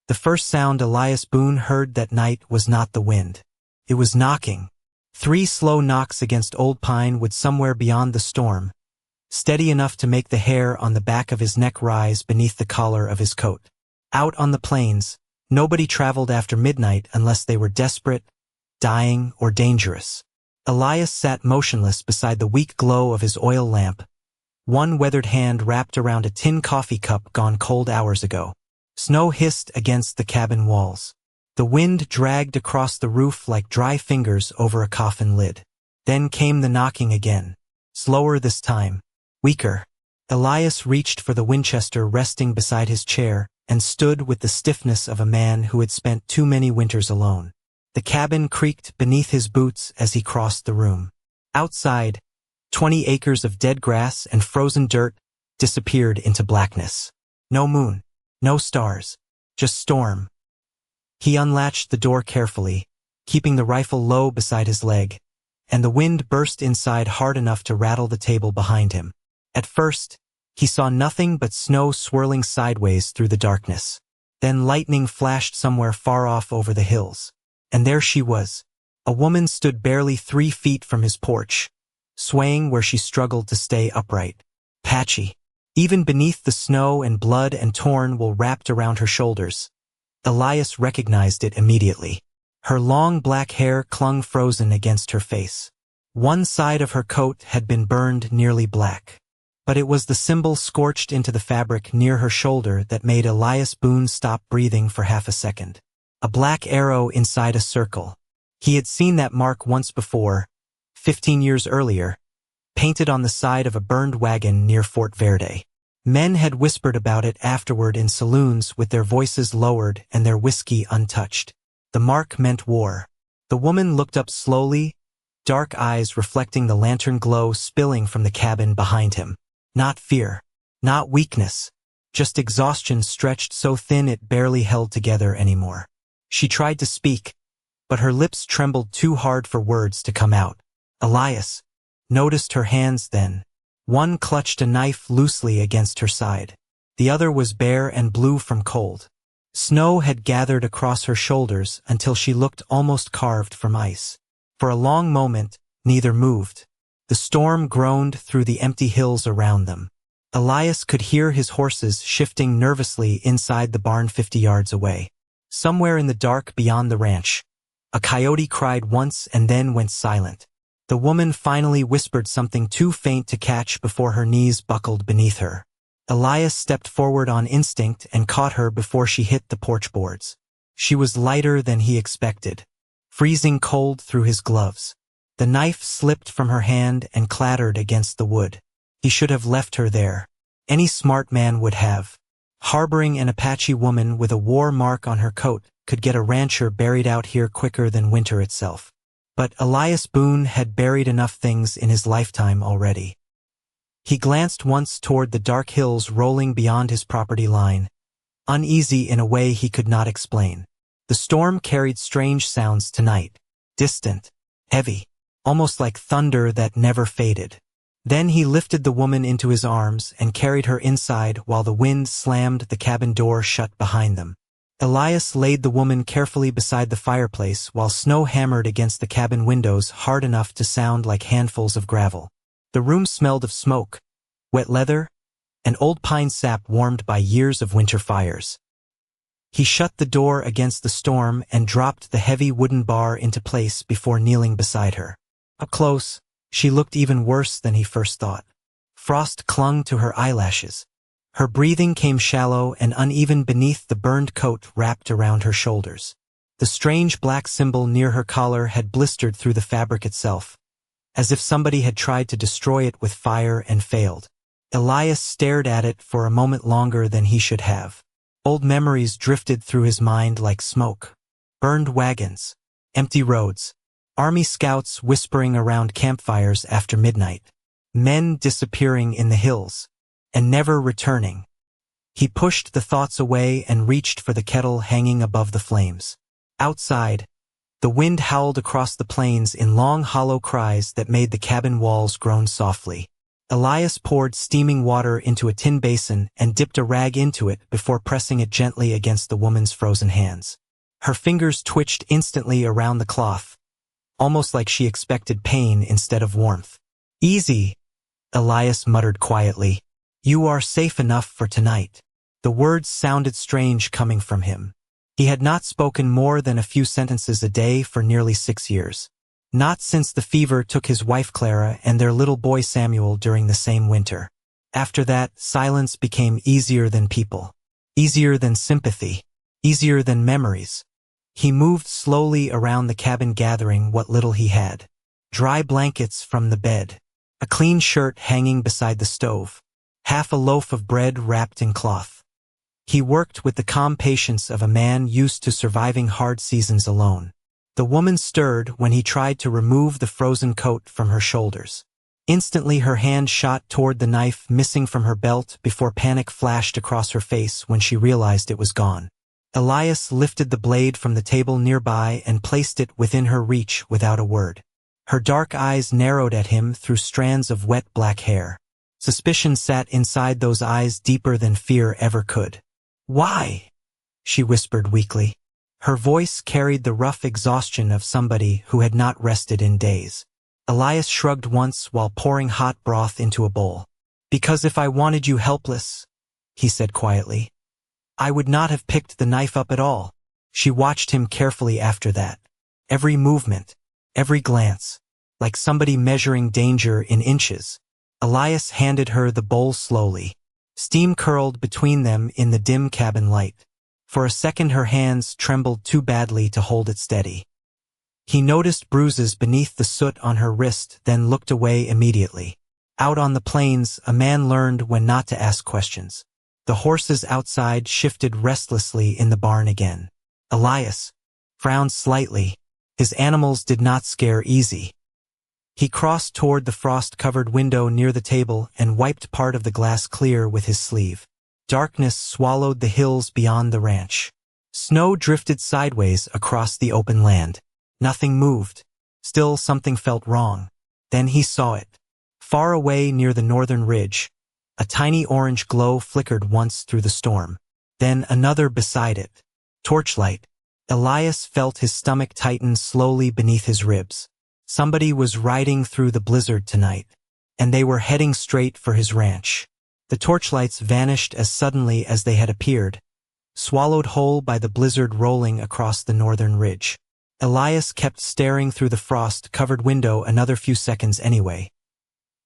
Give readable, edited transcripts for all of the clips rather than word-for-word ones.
The first sound Elias Boone heard that night was not the wind. It was knocking. 3 slow knocks against old pine wood somewhere beyond the storm, steady enough to make the hair on the back of his neck rise beneath the collar of his coat. Out on the plains, nobody traveled after midnight unless they were desperate, dying, or dangerous. Elias sat motionless beside the weak glow of his oil lamp, one weathered hand wrapped around a tin coffee cup gone cold hours ago. Snow hissed against the cabin walls. The wind dragged across the roof like dry fingers over a coffin lid. Then came the knocking again. Slower this time. Weaker. Elias reached for the Winchester resting beside his chair and stood with the stiffness of a man who had spent too many winters alone. The cabin creaked beneath his boots as he crossed the room. Outside, 20 acres of dead grass and frozen dirt disappeared into blackness. No moon, no stars, just storm. He unlatched the door carefully, keeping the rifle low beside his leg, and the wind burst inside hard enough to rattle the table behind him. At first, he saw nothing but snow swirling sideways through the darkness. Then lightning flashed somewhere far off over the hills. And there she was. A woman stood barely 3 feet from his porch, swaying where she struggled to stay upright. Patchy. Even beneath the snow and blood and torn wool wrapped around her shoulders, Elias recognized it immediately. Her long black hair clung frozen against her face. One side of her coat had been burned nearly black. But it was the symbol scorched into the fabric near her shoulder that made Elias Boone stop breathing for half a second. A black arrow inside a circle. He had seen that mark once before, 15 years earlier, painted on the side of a burned wagon near Fort Verde. Men had whispered about it afterward in saloons with their voices lowered and their whiskey untouched. The mark meant war. The woman looked up slowly, dark eyes reflecting the lantern glow spilling from the cabin behind him. Not fear, not weakness, just exhaustion stretched so thin it barely held together anymore. She tried to speak, but her lips trembled too hard for words to come out. Elias noticed her hands then. One clutched a knife loosely against her side. The other was bare and blue from cold. Snow had gathered across her shoulders until she looked almost carved from ice. For a long moment, neither moved. The storm groaned through the empty hills around them. Elias could hear his horses shifting nervously inside the barn 50 yards away. Somewhere in the dark beyond the ranch, a coyote cried once and then went silent. The woman finally whispered something too faint to catch before her knees buckled beneath her. Elias stepped forward on instinct and caught her before she hit the porch boards. She was lighter than he expected, freezing cold through his gloves. The knife slipped from her hand and clattered against the wood. He should have left her there. Any smart man would have. Harboring an Apache woman with a war mark on her coat could get a rancher buried out here quicker than winter itself. But Elias Boone had buried enough things in his lifetime already. He glanced once toward the dark hills rolling beyond his property line, uneasy in a way he could not explain. The storm carried strange sounds tonight, distant, heavy, almost like thunder that never faded. Then he lifted the woman into his arms and carried her inside while the wind slammed the cabin door shut behind them. Elias laid the woman carefully beside the fireplace while snow hammered against the cabin windows hard enough to sound like handfuls of gravel. The room smelled of smoke, wet leather, and old pine sap warmed by years of winter fires. He shut the door against the storm and dropped the heavy wooden bar into place before kneeling beside her. Up close, she looked even worse than he first thought. Frost clung to her eyelashes. Her breathing came shallow and uneven beneath the burned coat wrapped around her shoulders. The strange black symbol near her collar had blistered through the fabric itself, as if somebody had tried to destroy it with fire and failed. Elias stared at it for a moment longer than he should have. Old memories drifted through his mind like smoke. Burned wagons, empty roads, army scouts whispering around campfires after midnight, men disappearing in the hills, and never returning. He pushed the thoughts away and reached for the kettle hanging above the flames. Outside, the wind howled across the plains in long hollow cries that made the cabin walls groan softly. Elias poured steaming water into a tin basin and dipped a rag into it before pressing it gently against the woman's frozen hands. Her fingers twitched instantly around the cloth, almost like she expected pain instead of warmth. "Easy," Elias muttered quietly. "You are safe enough for tonight." The words sounded strange coming from him. He had not spoken more than a few sentences a day for nearly 6 years. Not since the fever took his wife Clara and their little boy Samuel during the same winter. After that, silence became easier than people. Easier than sympathy. Easier than memories. He moved slowly around the cabin gathering what little he had. Dry blankets from the bed. A clean shirt hanging beside the stove. Half a loaf of bread wrapped in cloth. He worked with the calm patience of a man used to surviving hard seasons alone. The woman stirred when he tried to remove the frozen coat from her shoulders. Instantly her hand shot toward the knife missing from her belt before panic flashed across her face when she realized it was gone. Elias lifted the blade from the table nearby and placed it within her reach without a word. Her dark eyes narrowed at him through strands of wet black hair. Suspicion sat inside those eyes deeper than fear ever could. "Why?" she whispered weakly. Her voice carried the rough exhaustion of somebody who had not rested in days. Elias shrugged once while pouring hot broth into a bowl. "Because if I wanted you helpless," he said quietly, "I would not have picked the knife up at all." She watched him carefully after that. Every movement, every glance, like somebody measuring danger in inches. Elias handed her the bowl slowly. Steam curled between them in the dim cabin light. For a second her hands trembled too badly to hold it steady. He noticed bruises beneath the soot on her wrist, then looked away immediately. Out on the plains, a man learned when not to ask questions. The horses outside shifted restlessly in the barn again. Elias frowned slightly. His animals did not scare easy. He crossed toward the frost-covered window near the table and wiped part of the glass clear with his sleeve. Darkness swallowed the hills beyond the ranch. Snow drifted sideways across the open land. Nothing moved. Still something felt wrong. Then he saw it. Far away near the northern ridge, a tiny orange glow flickered once through the storm. Then another beside it. Torchlight. Elias felt his stomach tighten slowly beneath his ribs. Somebody was riding through the blizzard tonight, and they were heading straight for his ranch. The torchlights vanished as suddenly as they had appeared, swallowed whole by the blizzard rolling across the northern ridge. Elias kept staring through the frost-covered window another few seconds anyway,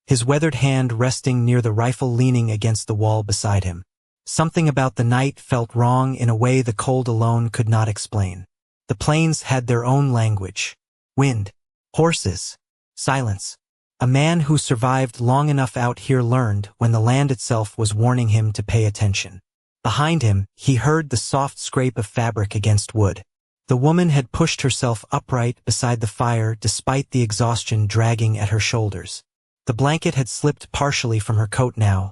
his weathered hand resting near the rifle leaning against the wall beside him. Something about the night felt wrong in a way the cold alone could not explain. The plains had their own language. Wind, horses, silence. A man who survived long enough out here learned when the land itself was warning him to pay attention. Behind him, he heard the soft scrape of fabric against wood. The woman had pushed herself upright beside the fire despite the exhaustion dragging at her shoulders. The blanket had slipped partially from her coat now,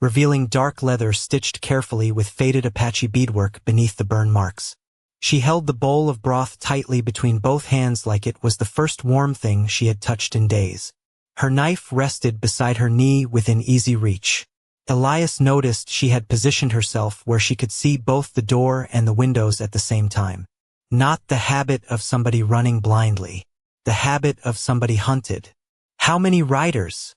revealing dark leather stitched carefully with faded Apache beadwork beneath the burn marks. She held the bowl of broth tightly between both hands like it was the first warm thing she had touched in days. Her knife rested beside her knee within easy reach. Elias noticed she had positioned herself where she could see both the door and the windows at the same time. Not the habit of somebody running blindly. The habit of somebody hunted. "How many riders?"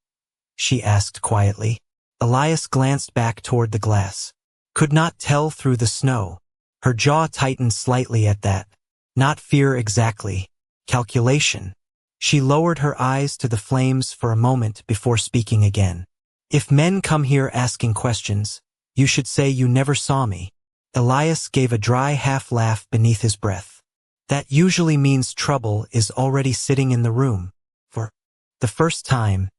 she asked quietly. Elias glanced back toward the glass. Could not tell through the snow. Her jaw tightened slightly at that. Not fear exactly. Calculation. She lowered her eyes to the flames for a moment before speaking again. "If men come here asking questions, you should say you never saw me." Elias gave a dry half-laugh beneath his breath. "That usually means trouble is already sitting in the room." For the first time,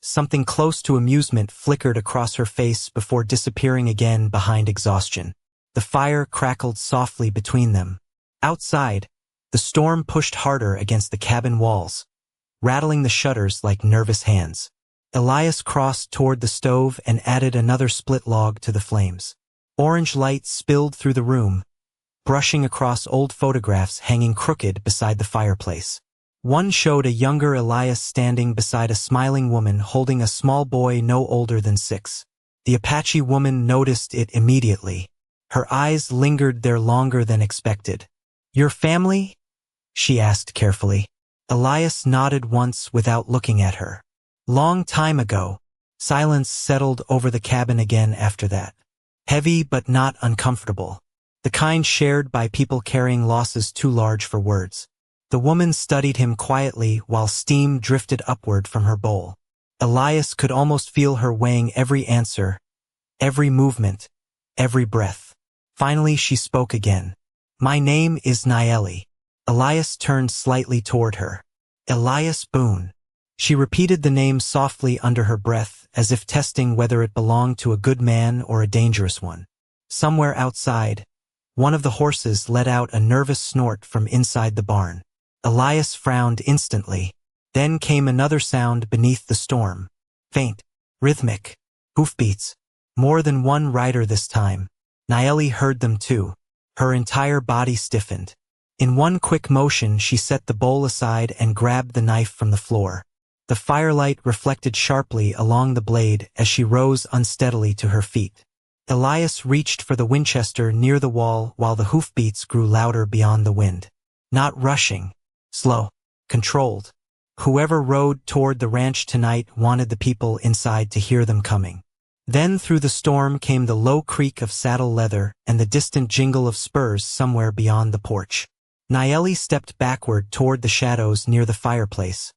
something close to amusement flickered across her face before disappearing again behind exhaustion. The fire crackled softly between them. Outside, the storm pushed harder against the cabin walls, rattling the shutters like nervous hands. Elias crossed toward the stove and added another split log to the flames. Orange light spilled through the room, brushing across old photographs hanging crooked beside the fireplace. One showed a younger Elias standing beside a smiling woman holding a small boy no older than 6. The Apache woman noticed it immediately. Her eyes lingered there longer than expected. "Your family?" she asked carefully. Elias nodded once without looking at her. "Long time ago." Silence settled over the cabin again after that. Heavy but not uncomfortable. The kind shared by people carrying losses too large for words. The woman studied him quietly while steam drifted upward from her bowl. Elias could almost feel her weighing every answer, every movement, every breath. Finally she spoke again. "My name is Nayeli." Elias turned slightly toward her. "Elias Boone." She repeated the name softly under her breath, as if testing whether it belonged to a good man or a dangerous one. Somewhere outside, one of the horses let out a nervous snort from inside the barn. Elias frowned instantly. Then came another sound beneath the storm. Faint, rhythmic, hoofbeats. More than one rider this time. Nayeli heard them too. Her entire body stiffened. In one quick motion she set the bowl aside and grabbed the knife from the floor. The firelight reflected sharply along the blade as she rose unsteadily to her feet. Elias reached for the Winchester near the wall while the hoofbeats grew louder beyond the wind. Not rushing. Slow. Controlled. Whoever rode toward the ranch tonight wanted the people inside to hear them coming. Then through the storm came the low creak of saddle leather and the distant jingle of spurs somewhere beyond the porch. Nayeli stepped backward toward the shadows near the fireplace,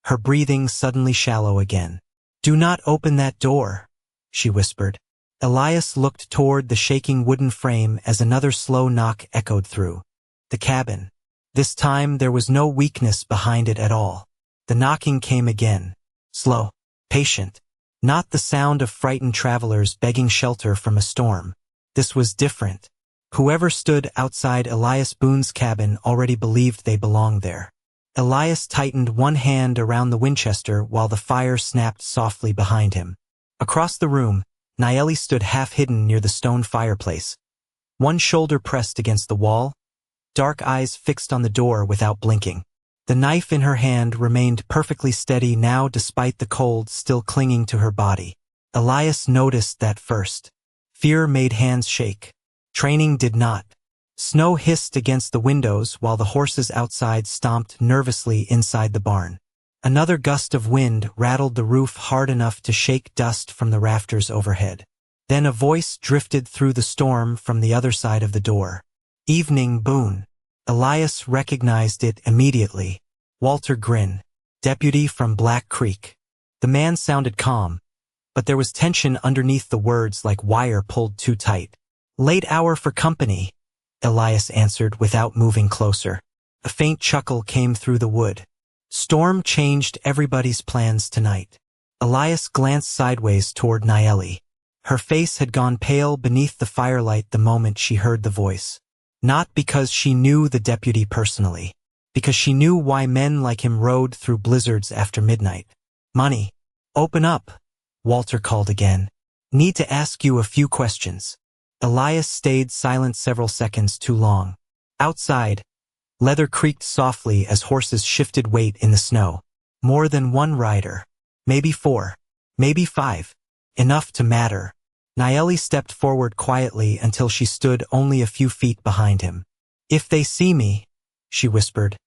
her breathing suddenly shallow again. "Do not open that door," she whispered. Elias looked toward the shaking wooden frame as another slow knock echoed through the cabin. This time there was no weakness behind it at all. The knocking came again, slow, patient, not the sound of frightened travelers begging shelter from a storm. This was different. Whoever stood outside Elias Boone's cabin already believed they belonged there. Elias tightened one hand around the Winchester while the fire snapped softly behind him. Across the room, Nayeli stood half-hidden near the stone fireplace. One shoulder pressed against the wall, dark eyes fixed on the door without blinking. The knife in her hand remained perfectly steady now despite the cold still clinging to her body. Elias noticed that first. Fear made hands shake. Training did not. Snow hissed against the windows while the horses outside stomped nervously inside the barn. Another gust of wind rattled the roof hard enough to shake dust from the rafters overhead. Then a voice drifted through the storm from the other side of the door. "Evening, Boone." Elias recognized it immediately. Walter Grin, deputy from Black Creek. The man sounded calm, but there was tension underneath the words like wire pulled too tight. "Late hour for company," Elias answered without moving closer. A faint chuckle came through the wood. Storm changed everybody's plans tonight. Elias glanced sideways toward Nayeli. Her face had gone pale beneath the firelight the moment she heard the voice. Not because she knew the deputy personally, because she knew why men like him rode through blizzards after midnight. "Money. Open up," Walter called again. "Need to ask you a few questions." Elias stayed silent several seconds too long. Outside, leather creaked softly as horses shifted weight in the snow. More than one rider. Maybe 4. Maybe 5. Enough to matter. Nayeli stepped forward quietly until she stood only a few feet behind him. "If they see me," she whispered,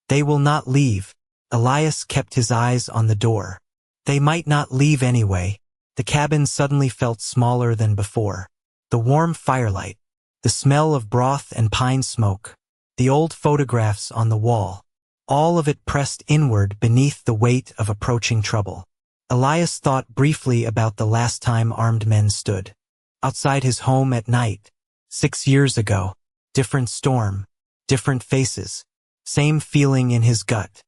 "they will not leave." Elias kept his eyes on the door. They might not leave anyway. The cabin suddenly felt smaller than before. The warm firelight, the smell of broth and pine smoke, the old photographs on the wall, all of it pressed inward beneath the weight of approaching trouble. Elias thought briefly about the last time armed men stood outside his home at night, 6 years ago. Different storm, different faces, same feeling in his gut.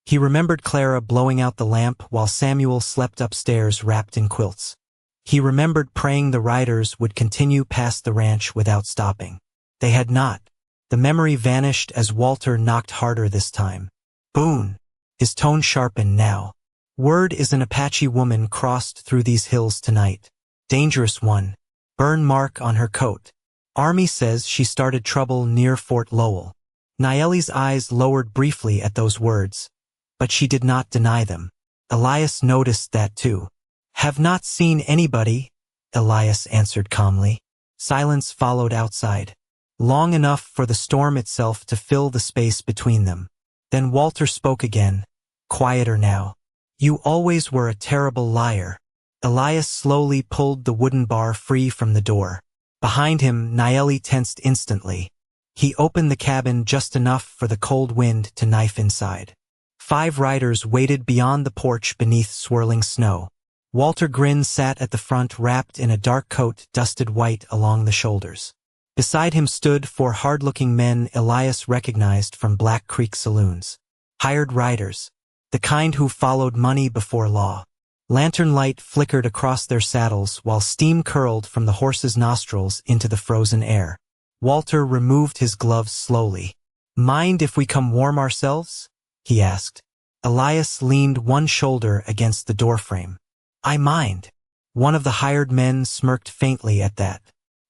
He remembered Clara blowing out the lamp while Samuel slept upstairs wrapped in quilts. He remembered praying the riders would continue past the ranch without stopping. They had not. The memory vanished as Walter knocked harder this time. "Boone." His tone sharpened now. "Word is an Apache woman crossed through these hills tonight. Dangerous one. Burn mark on her coat. Army says she started trouble near Fort Lowell. Naeli's eyes lowered briefly at those words, but she did not deny them. Elias noticed that too. "Have not seen anybody," Elias answered calmly. Silence followed outside, long enough for the storm itself to fill the space between them. Then Walter spoke again, quieter now. "You always were a terrible liar." Elias slowly pulled the wooden bar free from the door. Behind him, Naeli tensed instantly. He opened the cabin just enough for the cold wind to knife inside. 5 riders waited beyond the porch beneath swirling snow. Walter Grin sat at the front wrapped in a dark coat dusted white along the shoulders. Beside him stood 4 hard-looking men Elias recognized from Black Creek saloons. Hired riders, the kind who followed money before law. Lantern light flickered across their saddles while steam curled from the horses' nostrils into the frozen air. Walter removed his gloves slowly. "Mind if we come warm ourselves?" he asked. Elias leaned one shoulder against the doorframe. "I mind." One of the hired men smirked faintly at that.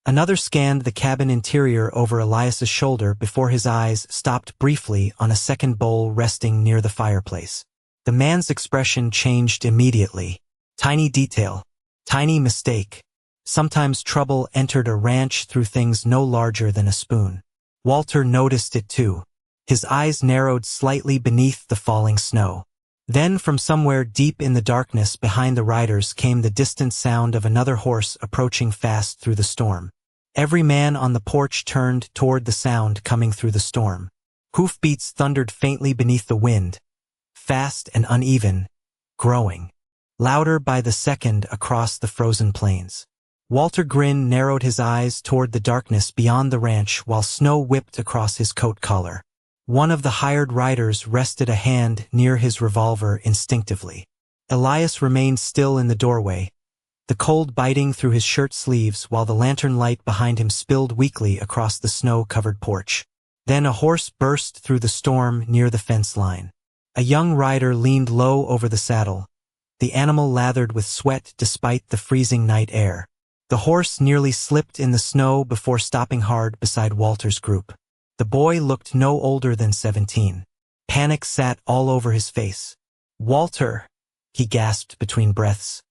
Another scanned the cabin interior over Elias's shoulder before his eyes stopped briefly on a second bowl resting near the fireplace. The man's expression changed immediately. Tiny detail, tiny mistake. Sometimes trouble entered a ranch through things no larger than a spoon. Walter noticed it too. His eyes narrowed slightly beneath the falling snow. Then from somewhere deep in the darkness behind the riders came the distant sound of another horse approaching fast through the storm. Every man on the porch turned toward the sound coming through the storm. Hoofbeats thundered faintly beneath the wind, fast and uneven, growing louder by the second across the frozen plains. Walter Grin narrowed his eyes toward the darkness beyond the ranch while snow whipped across his coat collar. One of the hired riders rested a hand near his revolver instinctively. Elias remained still in the doorway, the cold biting through his shirt sleeves while the lantern light behind him spilled weakly across the snow-covered porch. Then a horse burst through the storm near the fence line. A young rider leaned low over the saddle, the animal lathered with sweat despite the freezing night air. The horse nearly slipped in the snow before stopping hard beside Walter's group. The boy looked no older than 17. Panic sat all over his face. "Walter," he gasped between breaths.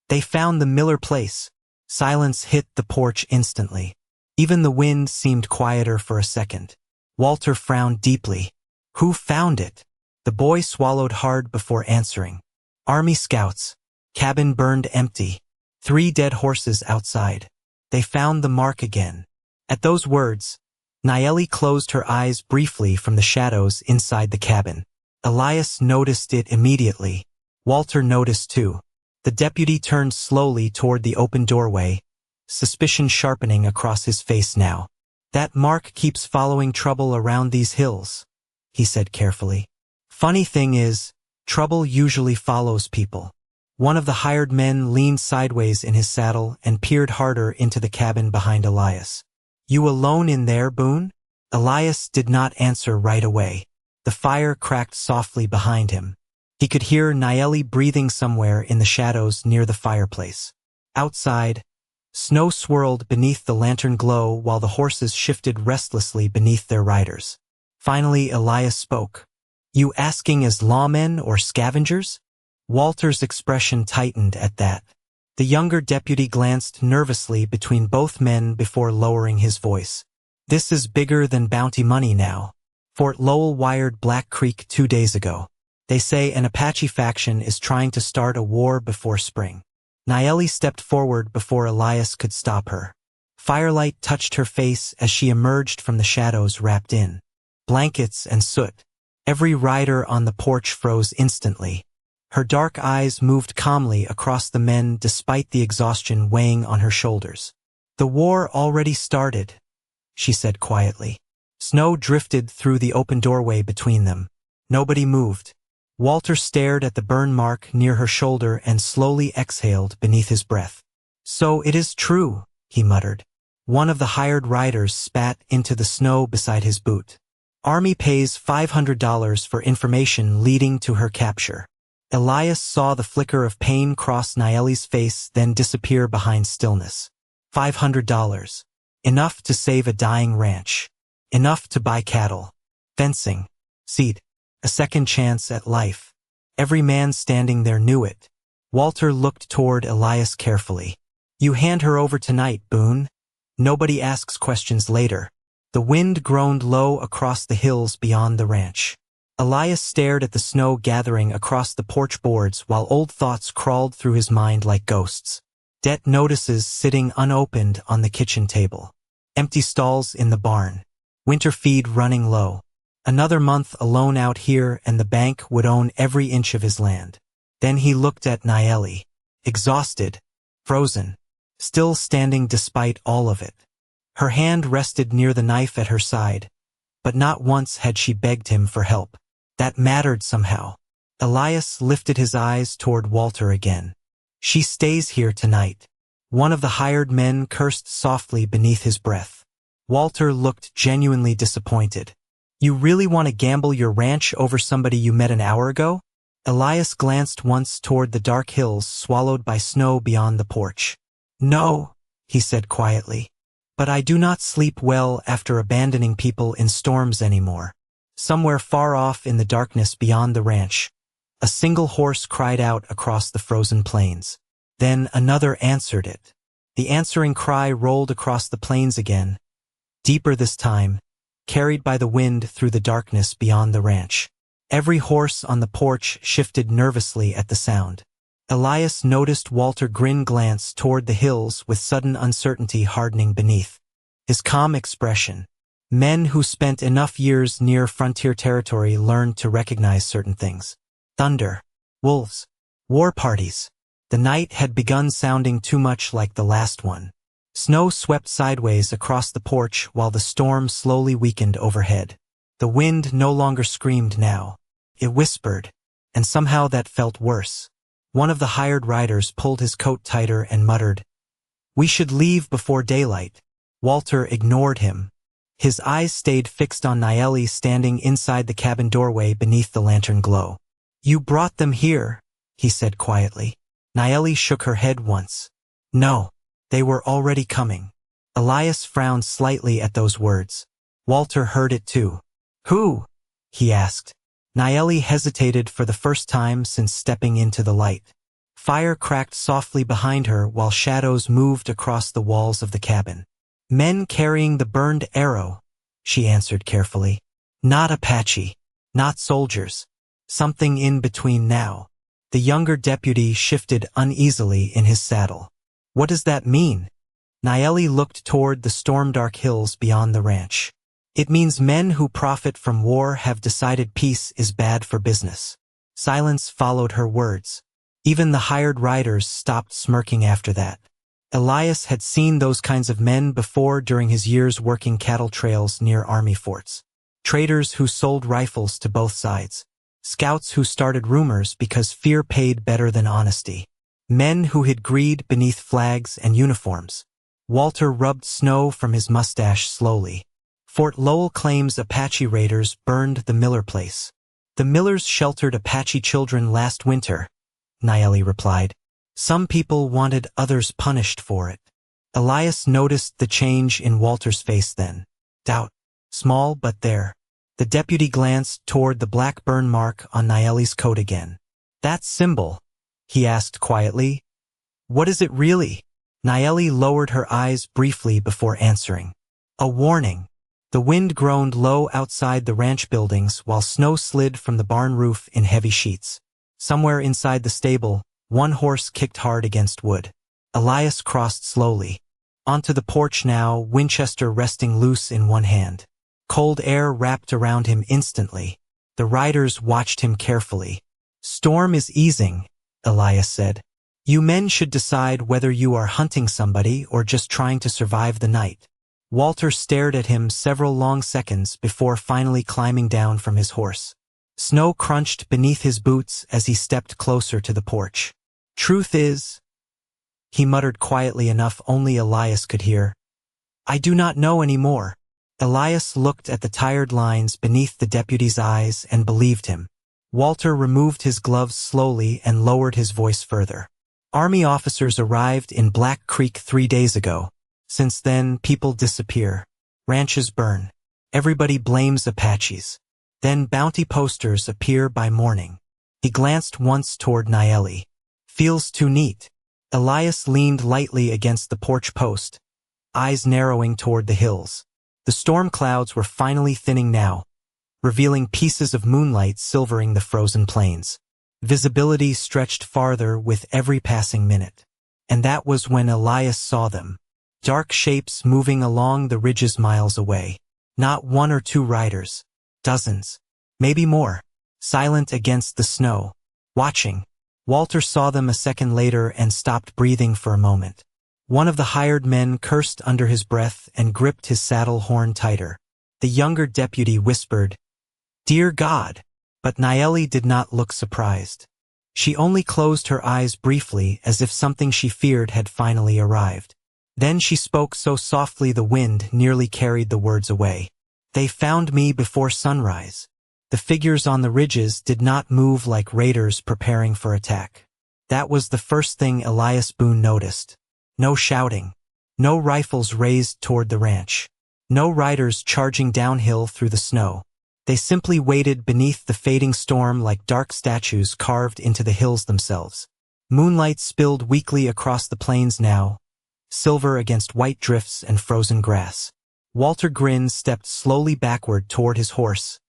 "They found the Miller place." Silence hit the porch instantly. Even the wind seemed quieter for a second. Walter frowned deeply. "Who found it?" The boy swallowed hard before answering. "Army scouts. Cabin burned empty. 3 dead horses outside. They found the mark again." At those words, Naeli closed her eyes briefly from the shadows inside the cabin. Elias noticed it immediately. Walter noticed too. The deputy turned slowly toward the open doorway, suspicion sharpening across his face now. "That mark keeps following trouble around these hills," he said carefully. "Funny thing is, trouble usually follows people." One of the hired men leaned sideways in his saddle and peered harder into the cabin behind Elias. "You alone in there, Boone?" Elias did not answer right away. The fire cracked softly behind him. He could hear Naeli breathing somewhere in the shadows near the fireplace. Outside, snow swirled beneath the lantern glow while the horses shifted restlessly beneath their riders. Finally, Elias spoke. "You asking as lawmen or scavengers?" Walter's expression tightened at that. The younger deputy glanced nervously between both men before lowering his voice. "This is bigger than bounty money now. Fort Lowell wired Black Creek 2 days ago. They say an Apache faction is trying to start a war before spring." Naeli stepped forward before Elias could stop her. Firelight touched her face as she emerged from the shadows wrapped in blankets and soot. Every rider on the porch froze instantly. Her dark eyes moved calmly across the men despite the exhaustion weighing on her shoulders. "The war already started," she said quietly. Snow drifted through the open doorway between them. Nobody moved. Walter stared at the burn mark near her shoulder and slowly exhaled beneath his breath. "So it is true," he muttered. One of the hired riders spat into the snow beside his boot. "Army pays $500 for information leading to her capture." Elias saw the flicker of pain cross Naeli's face then disappear behind stillness. $500. Enough to save a dying ranch. Enough to buy cattle. fencing, seed, a second chance at life. Every man standing there knew it. Walter looked toward Elias carefully. You hand her over tonight, Boone. Nobody asks questions later. The wind groaned low across the hills beyond the ranch. Elias stared at the snow gathering across the porch boards while old thoughts crawled through his mind like ghosts. Debt notices sitting unopened on the kitchen table. Empty stalls in the barn. Winter feed running low. Another month alone out here and the bank would own every inch of his land. Then he looked at Nayeli. Exhausted. Frozen. Still standing despite all of it. Her hand rested near the knife at her side. But not once had she begged him for help. That mattered somehow. Elias lifted his eyes toward Walter again. She stays here tonight. One of the hired men cursed softly beneath his breath. Walter looked genuinely disappointed. You really want to gamble your ranch over somebody you met an hour ago? Elias glanced once toward the dark hills swallowed by snow beyond the porch. No, he said quietly. But I do not sleep well after abandoning people in storms anymore. Somewhere far off in the darkness beyond the ranch, a single horse cried out across the frozen plains. Then another answered it. The answering cry rolled across the plains again, deeper this time, carried by the wind through the darkness beyond the ranch. Every horse on the porch shifted nervously at the sound. Elias noticed Walter grin glance toward the hills with sudden uncertainty hardening beneath. His calm expression. Men who spent enough years near frontier territory learned to recognize certain things. Thunder. Wolves. War parties. The night had begun sounding too much like the last one. Snow swept sideways across the porch while the storm slowly weakened overhead. The wind no longer screamed now. It whispered, and somehow that felt worse. One of the hired riders pulled his coat tighter and muttered, "We should leave before daylight." Walter ignored him. His eyes stayed fixed on Nayeli standing inside the cabin doorway beneath the lantern glow. "You brought them here," he said quietly. Nayeli shook her head once. "No, they were already coming." Elias frowned slightly at those words. Walter heard it too. "Who?" he asked. Nayeli hesitated for the first time since stepping into the light. Fire cracked softly behind her while shadows moved across the walls of the cabin. "Men carrying the burned arrow," she answered carefully. "Not Apache. Not soldiers. Something in between now." The younger deputy shifted uneasily in his saddle. "What does that mean?" Nayeli looked toward the storm-dark hills beyond the ranch. "It means men who profit from war have decided peace is bad for business." Silence followed her words. Even the hired riders stopped smirking after that. Elias had seen those kinds of men before during his years working cattle trails near army forts. Traders who sold rifles to both sides. Scouts who started rumors because fear paid better than honesty. Men who hid greed beneath flags and uniforms. Walter rubbed snow from his mustache slowly. Fort Lowell claims Apache raiders burned the Miller place. "The Millers sheltered Apache children last winter," Nayeli replied. "Some people wanted others punished for it." Elias noticed the change in Walter's face then. Doubt. Small but there. The deputy glanced toward the black burn mark on Nayeli's coat again. "That symbol?" he asked quietly. "What is it really?" Nayeli lowered her eyes briefly before answering. "A warning." The wind groaned low outside the ranch buildings while snow slid from the barn roof in heavy sheets. Somewhere inside the stable, one horse kicked hard against wood. Elias crossed slowly. Onto the porch now, Winchester resting loose in one hand. Cold air wrapped around him instantly. The riders watched him carefully. "Storm is easing," Elias said. "You men should decide whether you are hunting somebody or just trying to survive the night." Walter stared at him several long seconds before finally climbing down from his horse. Snow crunched beneath his boots as he stepped closer to the porch. "Truth is," he muttered quietly enough only Elias could hear, "I do not know anymore." Elias looked at the tired lines beneath the deputy's eyes and believed him. Walter removed his gloves slowly and lowered his voice further. "Army officers arrived in Black Creek 3 days ago. Since then, people disappear. Ranches burn. Everybody blames Apaches. Then bounty posters appear by morning. He glanced once toward Naeli. Feels too neat. Elias leaned lightly against the porch post, eyes narrowing toward the hills. The storm clouds were finally thinning now, revealing pieces of moonlight silvering the frozen plains. Visibility stretched farther with every passing minute. And that was when Elias saw them. Dark shapes moving along the ridges miles away. Not one or two riders. Dozens. Maybe more. Silent against the snow. Watching. Walter saw them a second later and stopped breathing for a moment. One of the hired men cursed under his breath and gripped his saddle horn tighter. The younger deputy whispered, "Dear God!" But Naeli did not look surprised. She only closed her eyes briefly as if something she feared had finally arrived. Then she spoke so softly the wind nearly carried the words away. "They found me before sunrise." The figures on the ridges did not move like raiders preparing for attack. That was the first thing Elias Boone noticed. No shouting. No rifles raised toward the ranch. No riders charging downhill through the snow. They simply waited beneath the fading storm like dark statues carved into the hills themselves. Moonlight spilled weakly across the plains now, silver against white drifts and frozen grass. Walter Grinn stepped slowly backward toward his horse,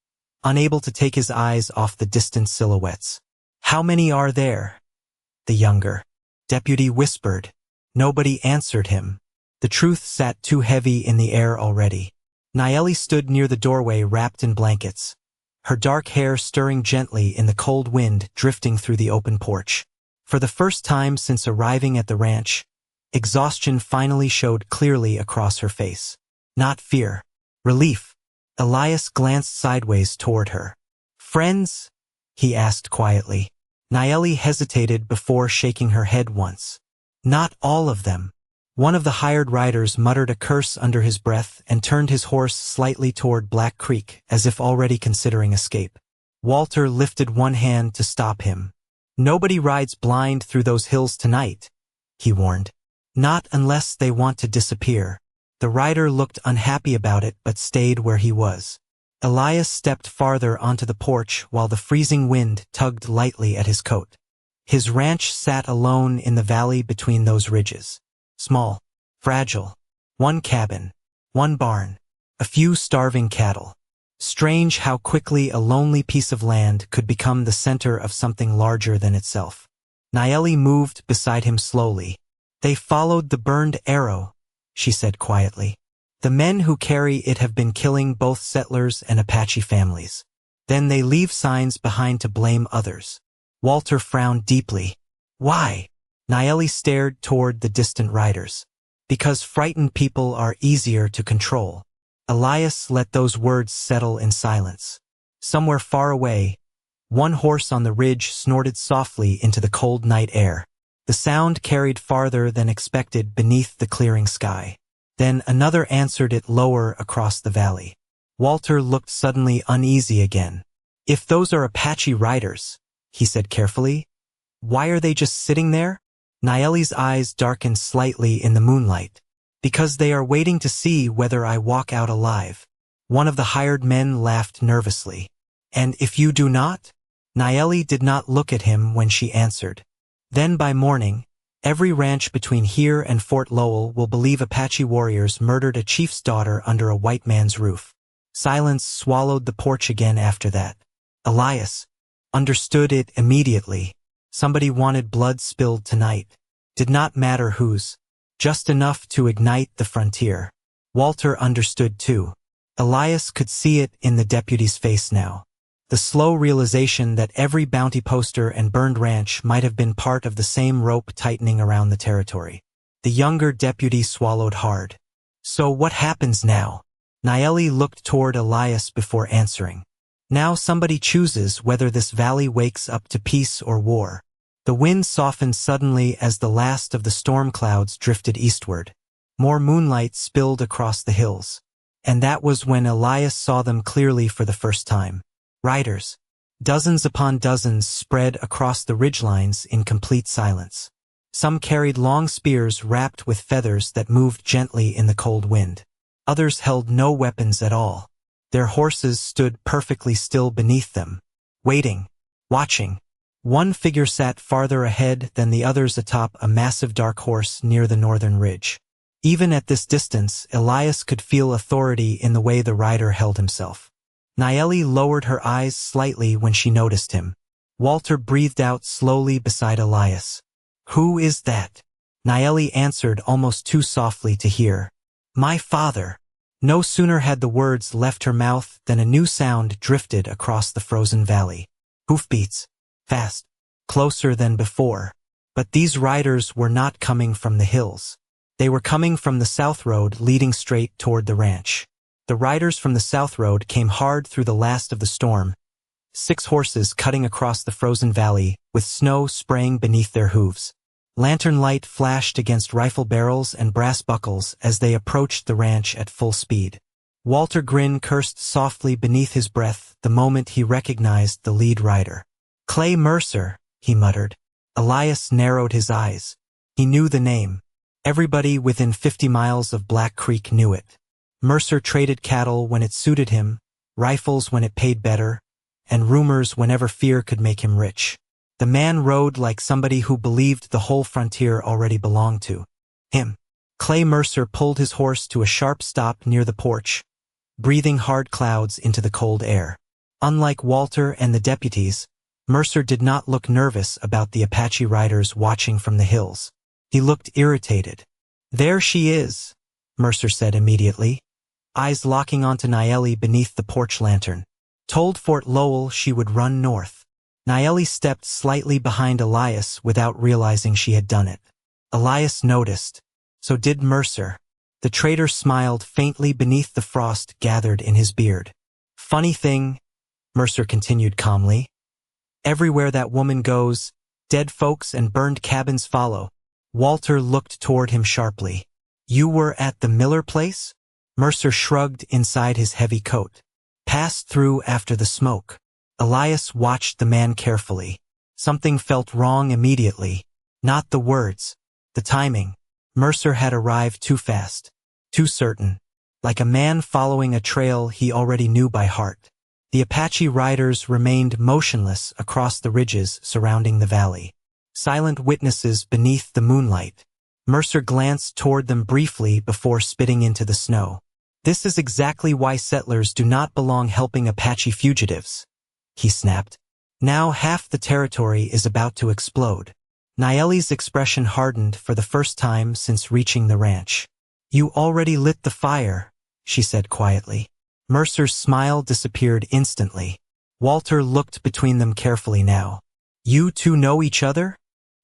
unable to take his eyes off the distant silhouettes. "How many are there?" the younger deputy whispered. Nobody answered him. The truth sat too heavy in the air already. Naeli stood near the doorway wrapped in blankets, her dark hair stirring gently in the cold wind drifting through the open porch. For the first time since arriving at the ranch, exhaustion finally showed clearly across her face. Not fear. Relief. Elias glanced sideways toward her. "Friends?" he asked quietly. Naeli hesitated before shaking her head once. "Not all of them." One of the hired riders muttered a curse under his breath and turned his horse slightly toward Black Creek as if already considering escape. Walter lifted one hand to stop him. "Nobody rides blind through those hills tonight," he warned. "Not unless they want to disappear." The rider looked unhappy about it but stayed where he was. Elias stepped farther onto the porch while the freezing wind tugged lightly at his coat. His ranch sat alone in the valley between those ridges. Small, fragile. One cabin, one barn, a few starving cattle. Strange how quickly a lonely piece of land could become the center of something larger than itself. Naeli moved beside him slowly. "They followed the burned arrow," she said quietly. "The men who carry it have been killing both settlers and Apache families. Then they leave signs behind to blame others." Walter frowned deeply. "Why?" Naeli stared toward the distant riders. "Because frightened people are easier to control." Elias let those words settle in silence. Somewhere far away, one horse on the ridge snorted softly into the cold night air. The sound carried farther than expected beneath the clearing sky. Then another answered it lower across the valley. Walter looked suddenly uneasy again. "If those are Apache riders," he said carefully, "why are they just sitting there?" Naeli's eyes darkened slightly in the moonlight. "Because they are waiting to see whether I walk out alive." One of the hired men laughed nervously. "And if you do not?" Naeli did not look at him when she answered. "Then by morning, every ranch between here and Fort Lowell will believe Apache warriors murdered a chief's daughter under a white man's roof." Silence swallowed the porch again after that. Elias understood it immediately. Somebody wanted blood spilled tonight. Did not matter whose. Just enough to ignite the frontier. Walter understood too. Elias could see it in the deputy's face now. The slow realization that every bounty poster and burned ranch might have been part of the same rope tightening around the territory. The younger deputy swallowed hard. "So what happens now?" Naeli looked toward Elias before answering. "Now somebody chooses whether this valley wakes up to peace or war." The wind softened suddenly as the last of the storm clouds drifted eastward. More moonlight spilled across the hills. And that was when Elias saw them clearly for the first time. Riders. Dozens upon dozens spread across the ridgelines in complete silence. Some carried long spears wrapped with feathers that moved gently in the cold wind. Others held no weapons at all. Their horses stood perfectly still beneath them, waiting, watching. One figure sat farther ahead than the others atop a massive dark horse near the northern ridge. Even at this distance, Elias could feel authority in the way the rider held himself. Nayeli lowered her eyes slightly when she noticed him. Walter breathed out slowly beside Elias. "Who is that?" Nayeli answered almost too softly to hear. "My father." No sooner had the words left her mouth than a new sound drifted across the frozen valley. Hoofbeats. Fast. Closer than before. But these riders were not coming from the hills. They were coming from the south road leading straight toward the ranch. The riders from the south road came hard through the last of the storm, 6 horses cutting across the frozen valley, with snow spraying beneath their hooves. Lantern light flashed against rifle barrels and brass buckles as they approached the ranch at full speed. Walter Grin cursed softly beneath his breath the moment he recognized the lead rider. "Clay Mercer," he muttered. Elias narrowed his eyes. He knew the name. Everybody within 50 miles of Black Creek knew it. Mercer traded cattle when it suited him, rifles when it paid better, and rumors whenever fear could make him rich. The man rode like somebody who believed the whole frontier already belonged to him. Clay Mercer pulled his horse to a sharp stop near the porch, breathing hard clouds into the cold air. Unlike Walter and the deputies, Mercer did not look nervous about the Apache riders watching from the hills. He looked irritated. "There she is," Mercer said immediately, eyes locking onto Nayeli beneath the porch lantern. "Told Fort Lowell she would run north." Nayeli stepped slightly behind Elias without realizing she had done it. Elias noticed. So did Mercer. The trader smiled faintly beneath the frost gathered in his beard. "Funny thing," Mercer continued calmly. "Everywhere that woman goes, dead folks and burned cabins follow." Walter looked toward him sharply. "You were at the Miller place?" Mercer shrugged inside his heavy coat. "Passed through after the smoke." Elias watched the man carefully. Something felt wrong immediately. Not the words. The timing. Mercer had arrived too fast. Too certain. Like a man following a trail he already knew by heart. The Apache riders remained motionless across the ridges surrounding the valley. Silent witnesses beneath the moonlight. Mercer glanced toward them briefly before spitting into the snow. "This is exactly why settlers do not belong helping Apache fugitives," he snapped. "Now half the territory is about to explode." Nayeli's expression hardened for the first time since reaching the ranch. "You already lit the fire," she said quietly. Mercer's smile disappeared instantly. Walter looked between them carefully now. "You two know each other?"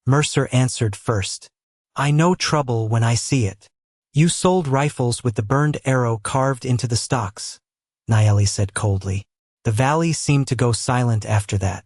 Mercer answered first. "I know trouble when I see it." "You sold rifles with the burned arrow carved into the stocks," Nayeli said coldly. The valley seemed to go silent after that.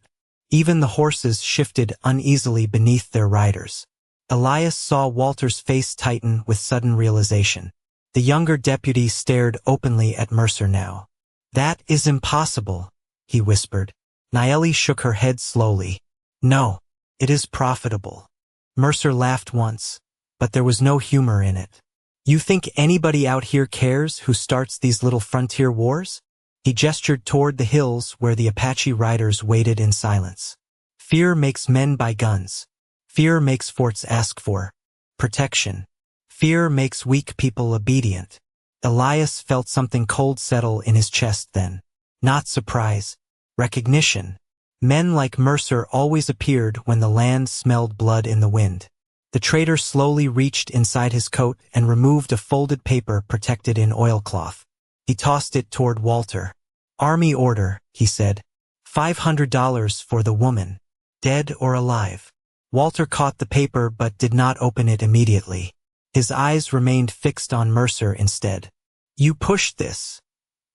Even the horses shifted uneasily beneath their riders. Elias saw Walter's face tighten with sudden realization. The younger deputy stared openly at Mercer now. "That is impossible," he whispered. Nayeli shook her head slowly. "No, it is profitable." Mercer laughed once, but there was no humor in it. "You think anybody out here cares who starts these little frontier wars?" He gestured toward the hills where the Apache riders waited in silence. "Fear makes men buy guns. Fear makes forts ask for protection. Fear makes weak people obedient." Elias felt something cold settle in his chest then. Not surprise. Recognition. Men like Mercer always appeared when the land smelled blood in the wind. The trader slowly reached inside his coat and removed a folded paper protected in oilcloth. He tossed it toward Walter. "Army order," he said. $500 for the woman. Dead or alive." Walter caught the paper but did not open it immediately. His eyes remained fixed on Mercer instead. "You pushed this,"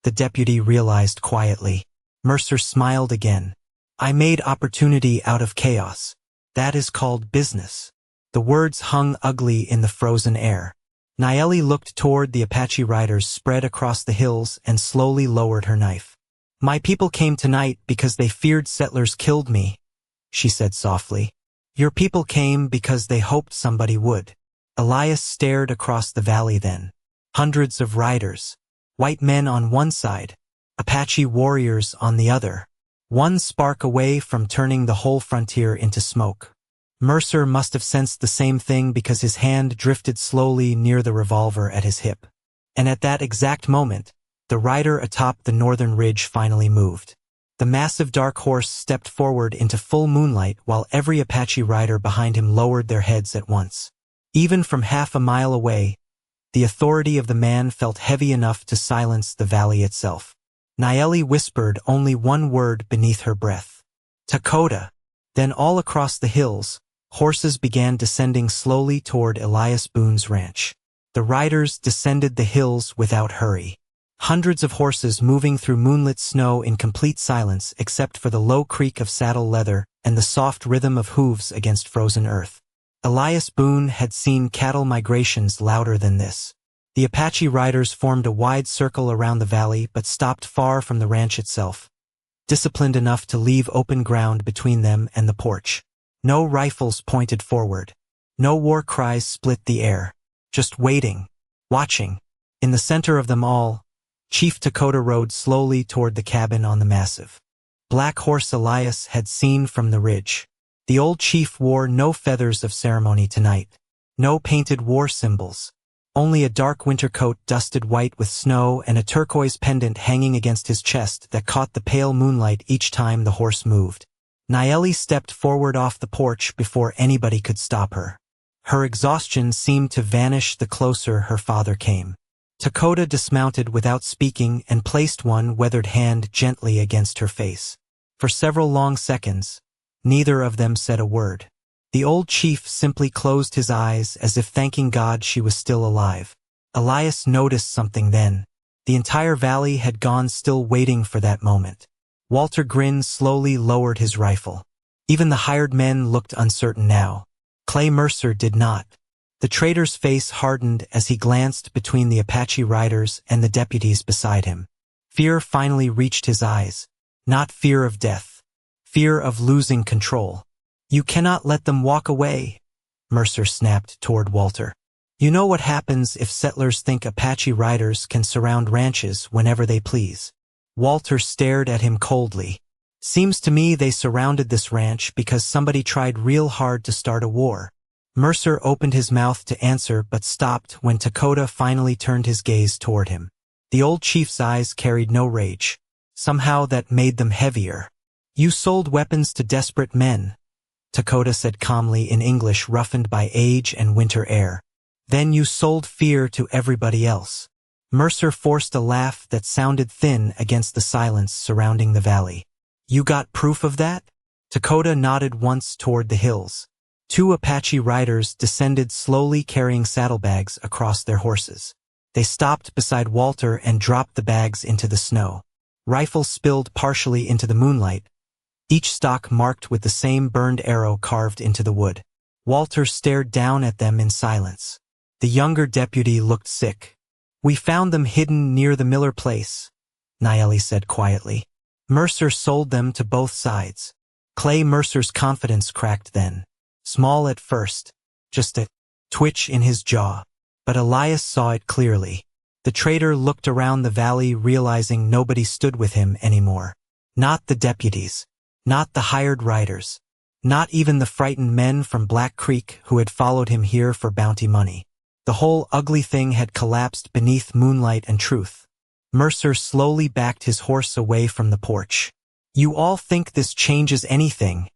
the deputy realized quietly. Mercer smiled again. "I made opportunity out of chaos. That is called business." The words hung ugly in the frozen air. Nayeli looked toward the Apache riders spread across the hills and slowly lowered her knife. "My people came tonight because they feared settlers killed me," she said softly. "Your people came because they hoped somebody would." Elias stared across the valley then. Hundreds of riders. White men on one side, Apache warriors on the other, one spark away from turning the whole frontier into smoke. Mercer must have sensed the same thing because his hand drifted slowly near the revolver at his hip. And at that exact moment, the rider atop the northern ridge finally moved. The massive dark horse stepped forward into full moonlight while every Apache rider behind him lowered their heads at once. Even from half a mile away, the authority of the man felt heavy enough to silence the valley itself. Nayeli whispered only one word beneath her breath. Dakota. Then all across the hills, horses began descending slowly toward Elias Boone's ranch. The riders descended the hills without hurry. Hundreds of horses moving through moonlit snow in complete silence except for the low creak of saddle leather and the soft rhythm of hooves against frozen earth. Elias Boone had seen cattle migrations louder than this. The Apache riders formed a wide circle around the valley but stopped far from the ranch itself, disciplined enough to leave open ground between them and the porch. No rifles pointed forward. No war cries split the air. Just waiting, watching. In the center of them all, Chief Dakota rode slowly toward the cabin on the massive black horse Elias had seen from the ridge. The old chief wore no feathers of ceremony tonight, no painted war symbols, only a dark winter coat dusted white with snow and a turquoise pendant hanging against his chest that caught the pale moonlight each time the horse moved. Nayeli stepped forward off the porch before anybody could stop her. Her exhaustion seemed to vanish the closer her father came. Dakota dismounted without speaking and placed one weathered hand gently against her face. For several long seconds, neither of them said a word. The old chief simply closed his eyes as if thanking God she was still alive. Elias noticed something then. The entire valley had gone still waiting for that moment. Walter Grin slowly lowered his rifle. Even the hired men looked uncertain now. Clay Mercer did not. The trader's face hardened as he glanced between the Apache riders and the deputies beside him. Fear finally reached his eyes. Not fear of death. Fear of losing control. You cannot let them walk away, Mercer snapped toward Walter. You know what happens if settlers think Apache riders can surround ranches whenever they please. Walter stared at him coldly. Seems to me they surrounded this ranch because somebody tried real hard to start a war. Mercer opened his mouth to answer but stopped when Dakota finally turned his gaze toward him. The old chief's eyes carried no rage. Somehow that made them heavier. You sold weapons to desperate men, Dakota said calmly in English roughened by age and winter air. Then you sold fear to everybody else. Mercer forced a laugh that sounded thin against the silence surrounding the valley. You got proof of that? Dakota nodded once toward the hills. Two Apache riders descended slowly carrying saddlebags across their horses. They stopped beside Walter and dropped the bags into the snow. Rifles spilled partially into the moonlight, each stock marked with the same burned arrow carved into the wood. Walter stared down at them in silence. The younger deputy looked sick. We found them hidden near the Miller place, Nayeli said quietly. Mercer sold them to both sides. Clay Mercer's confidence cracked then. Small at first, just a twitch in his jaw. But Elias saw it clearly. The trader looked around the valley realizing nobody stood with him anymore. Not the deputies. Not the hired riders. Not even the frightened men from Black Creek who had followed him here for bounty money. The whole ugly thing had collapsed beneath moonlight and truth. Mercer slowly backed his horse away from the porch. You all think this changes anything,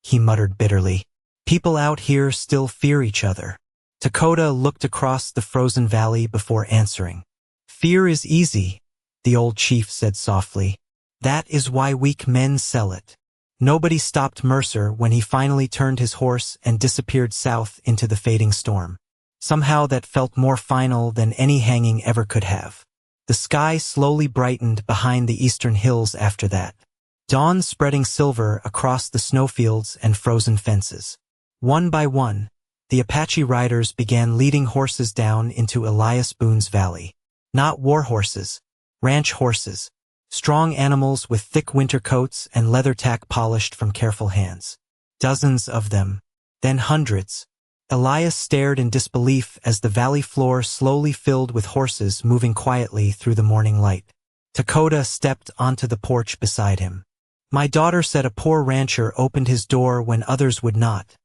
he muttered bitterly. People out here still fear each other. Dakota looked across the frozen valley before answering. Fear is easy, the old chief said softly. That is why weak men sell it. Nobody stopped Mercer when he finally turned his horse and disappeared south into the fading storm. Somehow that felt more final than any hanging ever could have. The sky slowly brightened behind the eastern hills after that. Dawn spreading silver across the snowfields and frozen fences. One by one, the Apache riders began leading horses down into Elias Boone's valley. Not war horses, ranch horses. Strong animals with thick winter coats and leather tack polished from careful hands. Dozens of them. Then hundreds. Elias stared in disbelief as the valley floor slowly filled with horses moving quietly through the morning light. Dakota stepped onto the porch beside him. My daughter said a poor rancher opened his door when others would not,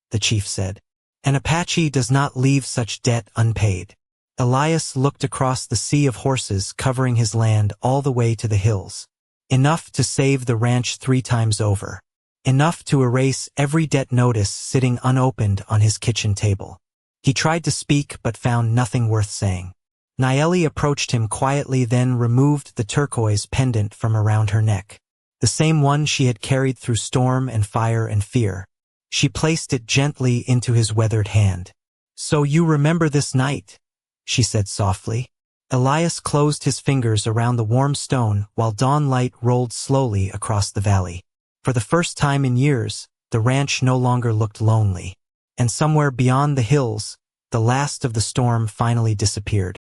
the chief said. An Apache does not leave such debt unpaid. Elias looked across the sea of horses covering his land all the way to the hills. Enough to save the ranch 3 times over. Enough to erase every debt notice sitting unopened on his kitchen table. He tried to speak but found nothing worth saying. Nayeli approached him quietly, then removed the turquoise pendant from around her neck. The same one she had carried through storm and fire and fear. She placed it gently into his weathered hand. "So you remember this night?" she said softly. Elias closed his fingers around the warm stone while dawn light rolled slowly across the valley. For the first time in years, the ranch no longer looked lonely. And somewhere beyond the hills, the last of the storm finally disappeared.